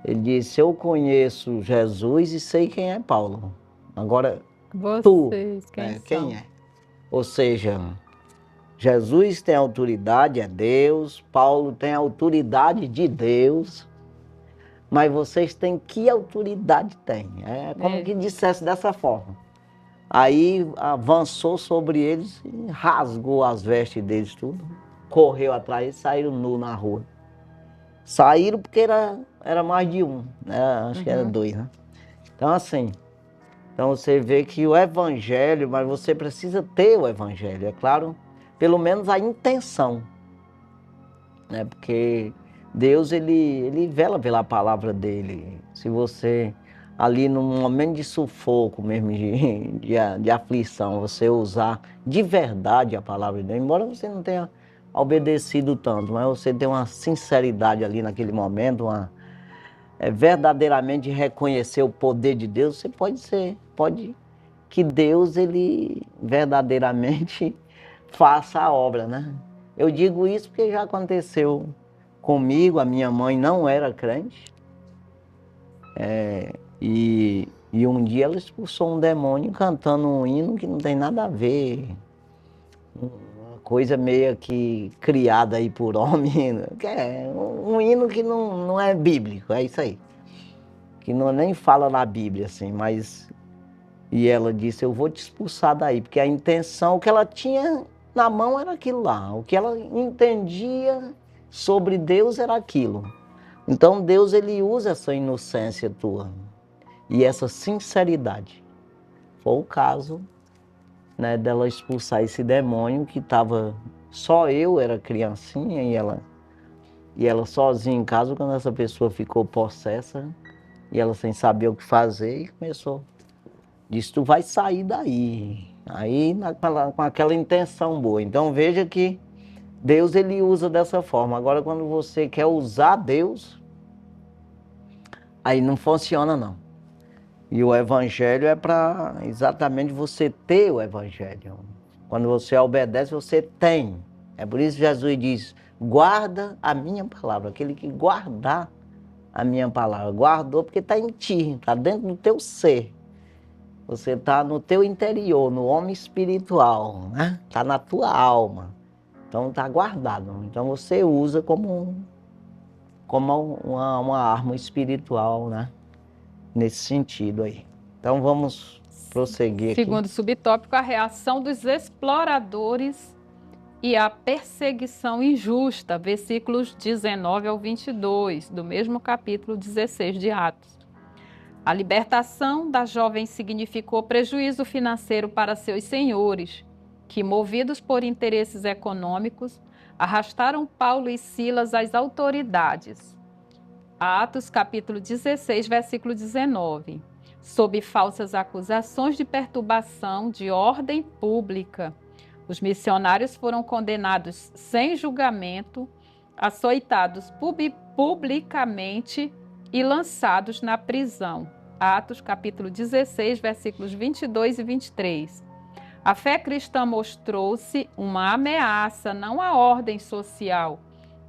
Ele disse: eu conheço Jesus e sei quem é Paulo. Agora, Vocês, quem é? Ou seja, Jesus tem autoridade, é Deus. Paulo tem autoridade de Deus. Mas vocês têm que autoridade tem? É como que dissesse dessa forma. Aí avançou sobre eles e rasgou as vestes deles tudo. Correu atrás e saíram nu na rua. Saíram porque era mais de um, né? Acho que era 2, né? Então assim, você vê que o evangelho, mas você precisa ter o evangelho, é claro, pelo menos a intenção, né? Porque Deus, ele vela pela palavra dele. Se você ali num momento de sufoco mesmo, de aflição, você usar de verdade a palavra de Deus, embora você não tenha obedecido tanto, mas você tem uma sinceridade ali naquele momento, verdadeiramente reconhecer o poder de Deus, você pode que Deus, ele verdadeiramente faça a obra, né? Eu digo isso porque já aconteceu comigo. A minha mãe não era crente, e um dia ela expulsou um demônio cantando um hino que não tem nada a ver. Uma coisa meio que criada aí por homem, que é um hino que não é bíblico, é isso aí. Que não nem fala na Bíblia, assim, mas... E ela disse: eu vou te expulsar daí, porque a intenção, o que ela tinha na mão era aquilo lá. O que ela entendia sobre Deus era aquilo. Então Deus, ele usa essa inocência tua e essa sinceridade. Foi o caso, né, dela expulsar esse demônio que estava... Só eu era criancinha e ela sozinha em casa, quando essa pessoa ficou possessa e ela sem saber o que fazer, e começou. Disse: tu vai sair daí. Aí com aquela intenção boa. Então veja que Deus ele usa dessa forma. Agora quando você quer usar Deus, aí não funciona não. E o evangelho é para exatamente você ter o evangelho. Quando você obedece, você tem. É por isso que Jesus diz, guarda a minha palavra. Aquele que guardar a minha palavra. Guardou porque está em ti, está dentro do teu ser. Você está no teu interior, no homem espiritual, né? Está na tua alma. Então está guardado. Então você usa como uma arma espiritual, né? Nesse sentido aí. Então vamos prosseguir aqui. Segundo subtópico, a reação dos exploradores e a perseguição injusta, versículos 19 ao 22, do mesmo capítulo 16 de Atos. A libertação da jovem significou prejuízo financeiro para seus senhores, que, movidos por interesses econômicos, arrastaram Paulo e Silas às autoridades. Atos, capítulo 16, versículo 19. Sob falsas acusações de perturbação de ordem pública, os missionários foram condenados sem julgamento, açoitados publicamente e lançados na prisão. Atos, capítulo 16, versículos 22 e 23. A fé cristã mostrou-se uma ameaça não à ordem social,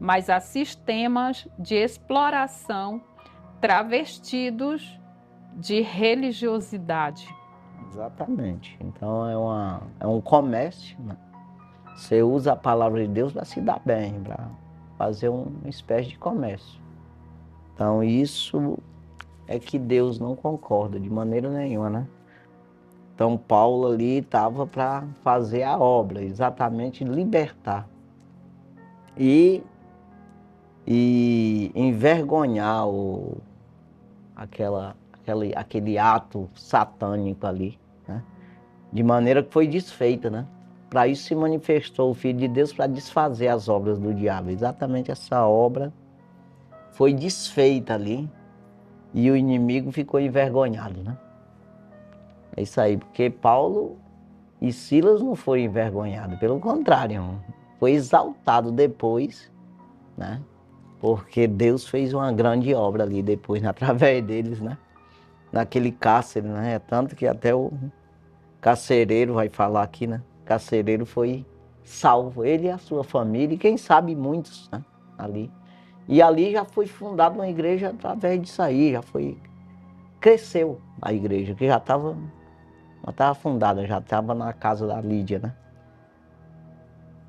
mas a sistemas de exploração travestidos de religiosidade. Exatamente. Então é um comércio, né? Você usa a palavra de Deus para se dar bem, para fazer uma espécie de comércio. Então isso é que Deus não concorda de maneira nenhuma, né? Então Paulo ali estava para fazer a obra, exatamente libertar e envergonhar aquele ato satânico ali, né? De maneira que foi desfeita, né? Para isso se manifestou o Filho de Deus para desfazer as obras do diabo. Exatamente essa obra foi desfeita ali e o inimigo ficou envergonhado, né? É isso aí, porque Paulo e Silas não foram envergonhados, pelo contrário, foi exaltado depois, né? Porque Deus fez uma grande obra ali depois, através deles, né? Naquele cárcere, né? Tanto que até o carcereiro vai falar aqui, né? O carcereiro foi salvo, ele e a sua família, e quem sabe muitos, né? Ali. E ali já foi fundada uma igreja através disso aí, cresceu a igreja, que já estava fundada, já estava na casa da Lídia, né?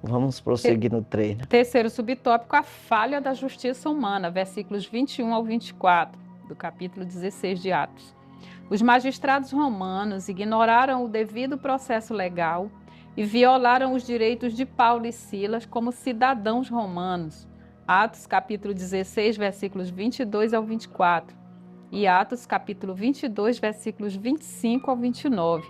Vamos prosseguir no 3, né? Terceiro subtópico, a falha da justiça humana, versículos 21 ao 24, do capítulo 16 de Atos. Os magistrados romanos ignoraram o devido processo legal e violaram os direitos de Paulo e Silas como cidadãos romanos. Atos, capítulo 16, versículos 22 ao 24. E Atos, capítulo 22, versículos 25 ao 29.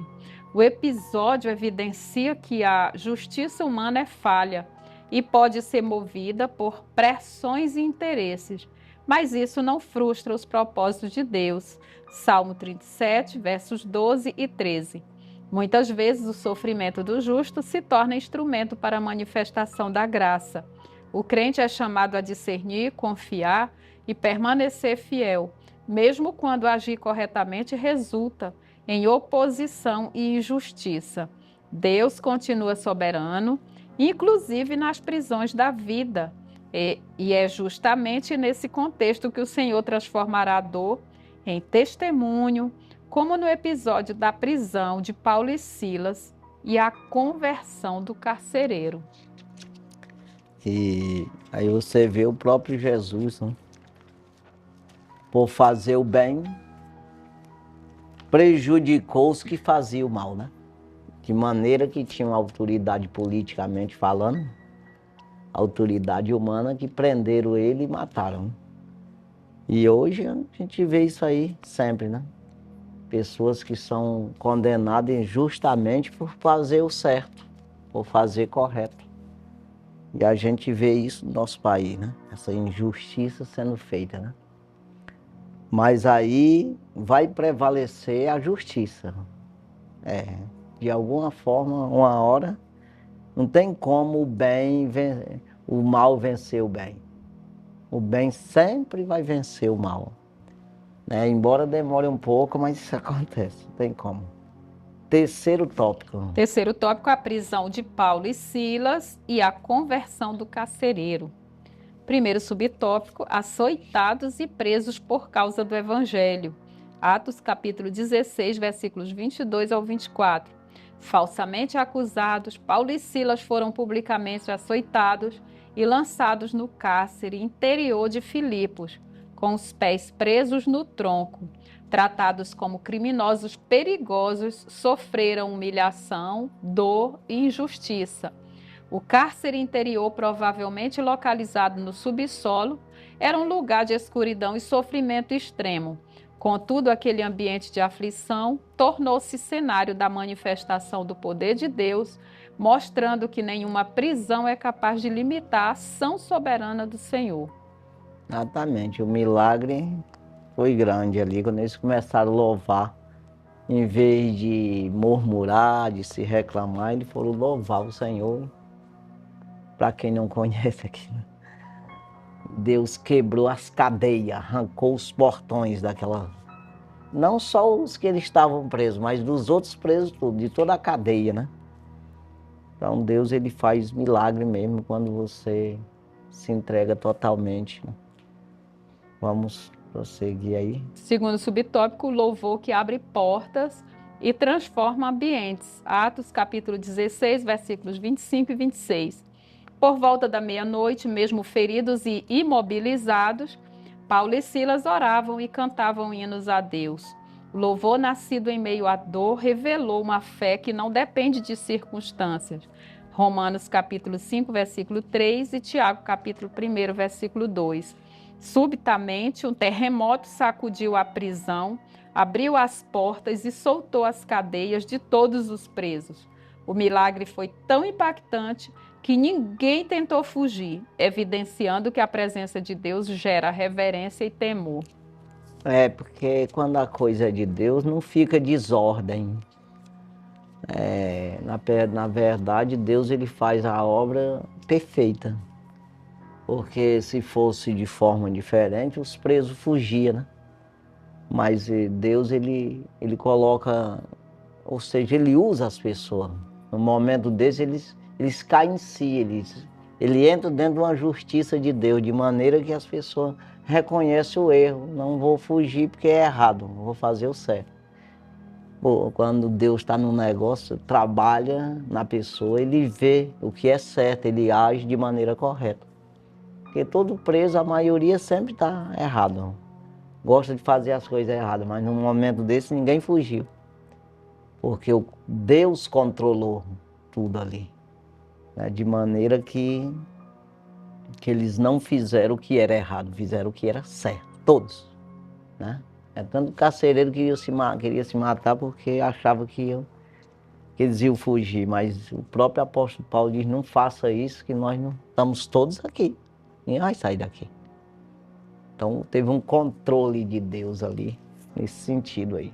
O episódio evidencia que a justiça humana é falha e pode ser movida por pressões e interesses, mas isso não frustra os propósitos de Deus. Salmo 37, versos 12 e 13. Muitas vezes o sofrimento do justo se torna instrumento para a manifestação da graça. O crente é chamado a discernir, confiar e permanecer fiel, mesmo quando agir corretamente resulta em oposição e injustiça. Deus continua soberano, inclusive nas prisões da vida. E é justamente nesse contexto que o Senhor transformará a dor em testemunho, como no episódio da prisão de Paulo e Silas e a conversão do carcereiro. E aí você vê o próprio Jesus, né? Por fazer o bem, prejudicou os que faziam o mal, né? De maneira que tinham autoridade politicamente falando, autoridade humana, que prenderam ele e mataram. E hoje a gente vê isso aí sempre, né? Pessoas que são condenadas injustamente por fazer o certo, por fazer correto. E a gente vê isso no nosso país, né? Essa injustiça sendo feita, né? Mas aí vai prevalecer a justiça. De alguma forma, uma hora, não tem como o mal vencer o bem. O bem sempre vai vencer o mal, né? Embora demore um pouco, mas isso acontece, não tem como. Terceiro tópico. Terceiro tópico, a prisão de Paulo e Silas e a conversão do carcereiro. Primeiro subtópico, açoitados e presos por causa do evangelho. Atos capítulo 16, versículos 22 ao 24. Falsamente acusados, Paulo e Silas foram publicamente açoitados e lançados no cárcere interior de Filipos, com os pés presos no tronco. Tratados como criminosos perigosos, sofreram humilhação, dor e injustiça. O cárcere interior, provavelmente localizado no subsolo, era um lugar de escuridão e sofrimento extremo. Contudo, aquele ambiente de aflição tornou-se cenário da manifestação do poder de Deus, mostrando que nenhuma prisão é capaz de limitar a ação soberana do Senhor. Exatamente, o milagre foi grande ali, quando eles começaram a louvar, em vez de murmurar, de se reclamar, eles foram louvar o Senhor. Para quem não conhece aqui, né? Deus quebrou as cadeias, arrancou os portões daquela... Não só os que eles estavam presos, mas dos outros presos tudo, de toda a cadeia, né? Então Deus, ele faz milagre mesmo quando você se entrega totalmente, né? Vamos prosseguir aí. Segundo subtópico, o louvor que abre portas e transforma ambientes. Atos capítulo 16, versículos 25 e 26. Por volta da meia-noite, mesmo feridos e imobilizados, Paulo e Silas oravam e cantavam hinos a Deus. O louvor nascido em meio à dor revelou uma fé que não depende de circunstâncias. Romanos capítulo 5, versículo 3 e Tiago capítulo 1, versículo 2. Subitamente, um terremoto sacudiu a prisão, abriu as portas e soltou as cadeias de todos os presos. O milagre foi tão impactante que ninguém tentou fugir, evidenciando que a presença de Deus gera reverência e temor. Porque quando a coisa é de Deus, não fica desordem. Na verdade, Deus, ele faz a obra perfeita. Porque se fosse de forma diferente, os presos fugiam, né? Mas Deus, ele coloca, ou seja, ele usa as pessoas. No momento desse, eles caem em si, ele entra dentro de uma justiça de Deus, de maneira que as pessoas reconhecem o erro. Não vou fugir porque é errado, vou fazer o certo. Pô, quando Deus está no negócio, trabalha na pessoa, ele vê o que é certo, ele age de maneira correta. Porque todo preso, a maioria sempre está errado. Gosta de fazer as coisas erradas, mas num momento desse ninguém fugiu. Porque Deus controlou tudo ali, né? De maneira que eles não fizeram o que era errado, fizeram o que era certo, todos, né? Tanto o carcereiro queria se matar porque achava que eles iam fugir, mas o próprio apóstolo Paulo diz, não faça isso, que nós não estamos todos aqui, ninguém vai sair daqui. Então teve um controle de Deus ali, nesse sentido aí.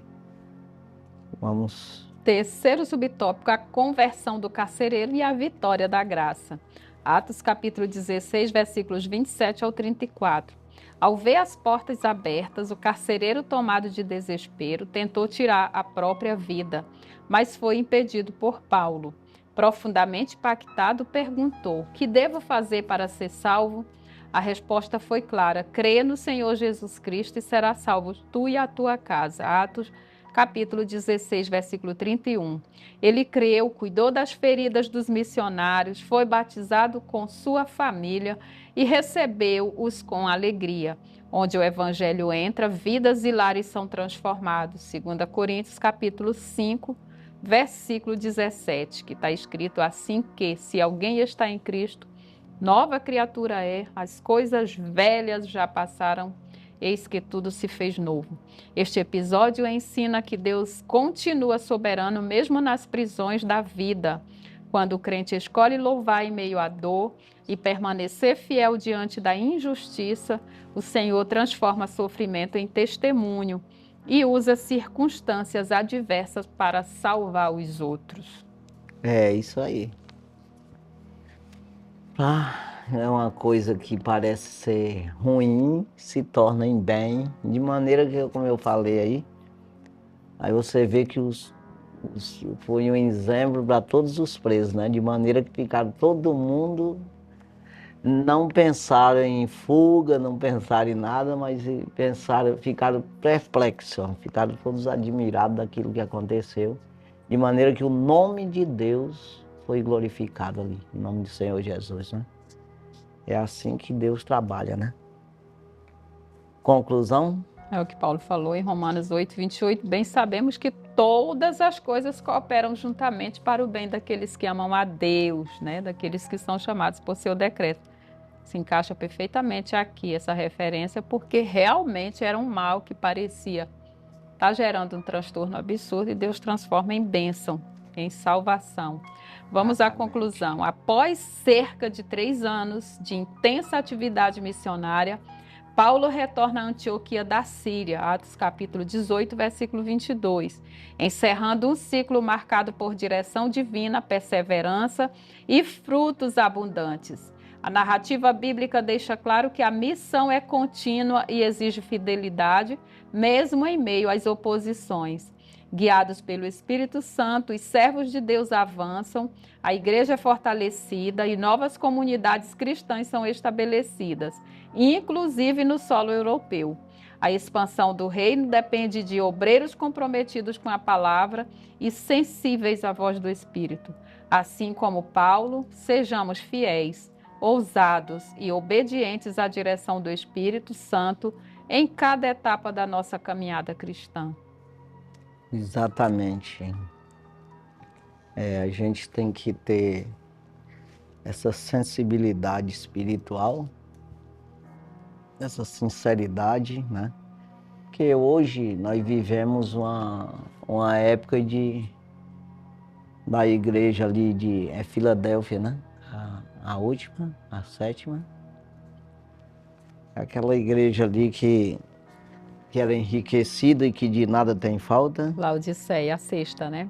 Vamos... Terceiro subtópico, a conversão do carcereiro e a vitória da graça. Atos capítulo 16, versículos 27 ao 34. Ao ver as portas abertas, o carcereiro, tomado de desespero, tentou tirar a própria vida, mas foi impedido por Paulo. Profundamente impactado, perguntou: "Que devo fazer para ser salvo?" A resposta foi clara: "Crê no Senhor Jesus Cristo e serás salvo, tu e a tua casa." Atos capítulo 16, versículo 31. Ele creu, cuidou das feridas dos missionários, foi batizado com sua família e recebeu-os com alegria. Onde o evangelho entra, vidas e lares são transformados. 2 Coríntios capítulo 5, versículo 17, que está escrito assim que, se alguém está em Cristo, nova criatura é, as coisas velhas já passaram, eis que tudo se fez novo. Este episódio ensina que Deus continua soberano mesmo nas prisões da vida. Quando o crente escolhe louvar em meio à dor e permanecer fiel diante da injustiça, o Senhor transforma sofrimento em testemunho, e usa circunstâncias adversas para salvar os outros. É isso aí. É uma coisa que parece ser ruim, se torna em bem, de maneira que, como eu falei aí você vê que foi um exemplo para todos os presos, né? De maneira que ficaram todo mundo, não pensaram em fuga, não pensaram em nada, mas ficaram perplexos, ficaram todos admirados daquilo que aconteceu, de maneira que o nome de Deus foi glorificado ali, o nome do Senhor Jesus, né? É assim que Deus trabalha, né? Conclusão? É o que Paulo falou em Romanos 8, 28. Bem sabemos que todas as coisas cooperam juntamente para o bem daqueles que amam a Deus, né? Daqueles que são chamados por seu decreto. Se encaixa perfeitamente aqui essa referência, porque realmente era um mal que parecia estar gerando um transtorno absurdo e Deus transforma em bênção, em salvação. Vamos à conclusão. Após cerca de 3 anos de intensa atividade missionária, Paulo retorna a Antioquia da Síria, Atos capítulo 18, versículo 22, encerrando um ciclo marcado por direção divina, perseverança e frutos abundantes. A narrativa bíblica deixa claro que a missão é contínua e exige fidelidade, mesmo em meio às oposições. Guiados pelo Espírito Santo, os servos de Deus avançam, a igreja é fortalecida e novas comunidades cristãs são estabelecidas, inclusive no solo europeu. A expansão do reino depende de obreiros comprometidos com a palavra e sensíveis à voz do Espírito. Assim como Paulo, sejamos fiéis, ousados e obedientes à direção do Espírito Santo em cada etapa da nossa caminhada cristã. Exatamente. A gente tem que ter essa sensibilidade espiritual, essa sinceridade, né? Porque hoje nós vivemos uma época da igreja ali de Filadélfia, né? A última, a 7ª. Aquela igreja ali que era enriquecida e que de nada tem falta. Laodiceia, a 6ª, né?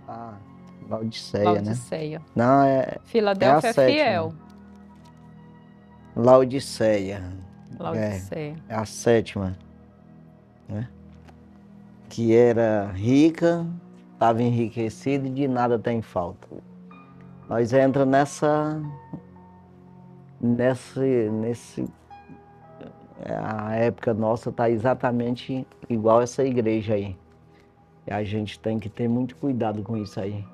Laodiceia, né? Não, Filadélfia é a fiel. Laodiceia. É a 7ª, né? Que era rica, estava enriquecida e de nada tem falta. Nós entramos a época nossa está exatamente igual essa igreja aí. E a gente tem que ter muito cuidado com isso aí.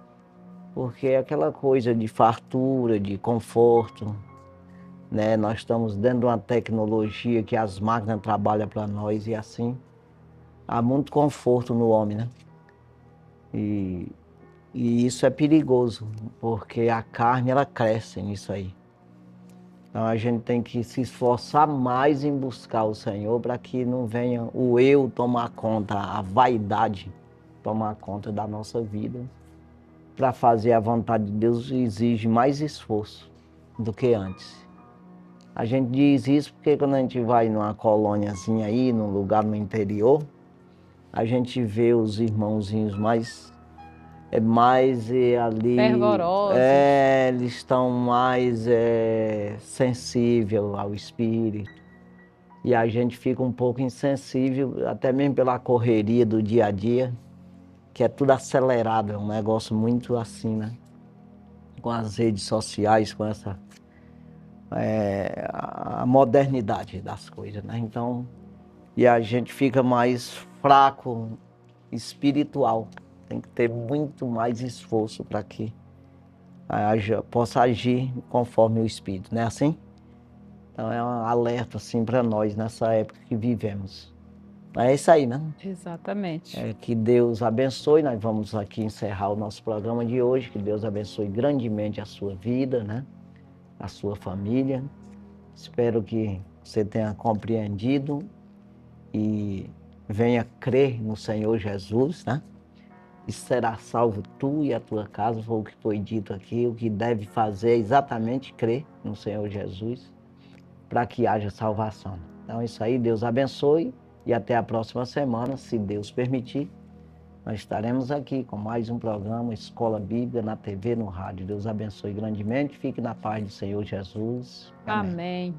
Porque é aquela coisa de fartura, de conforto, né? Nós estamos dentro de uma tecnologia que as máquinas trabalham para nós e assim há muito conforto no homem, né? E isso é perigoso, porque a carne ela cresce nisso aí. Então a gente tem que se esforçar mais em buscar o Senhor para que não venha o eu tomar conta, a vaidade tomar conta da nossa vida. Para fazer a vontade de Deus exige mais esforço do que antes. A gente diz isso porque quando a gente vai numa colôniazinha aí, num lugar no interior, a gente vê os irmãozinhos mais ali, fervorosos. Eles estão mais sensíveis ao Espírito. E a gente fica um pouco insensível, até mesmo pela correria do dia a dia, que é tudo acelerado, é um negócio muito assim, né? Com as redes sociais, com essa a modernidade das coisas, né? Então, e a gente fica mais fraco espiritual. Tem que ter muito mais esforço para que possa agir conforme o Espírito, não é assim? Então é um alerta assim para nós nessa época que vivemos. É isso aí, né? Exatamente. Que Deus abençoe. Nós vamos aqui encerrar o nosso programa de hoje. Que Deus abençoe grandemente a sua vida, né? A sua família. Espero que você tenha compreendido e venha crer no Senhor Jesus, né? E será salvo tu e a tua casa, foi o que foi dito aqui. O que deve fazer é exatamente crer no Senhor Jesus para que haja salvação. Então é isso aí, Deus abençoe E até a próxima semana, se Deus permitir, nós estaremos aqui com mais um programa Escola Bíblica na TV, no rádio. Deus abençoe grandemente. Fique na paz do Senhor Jesus. Amém.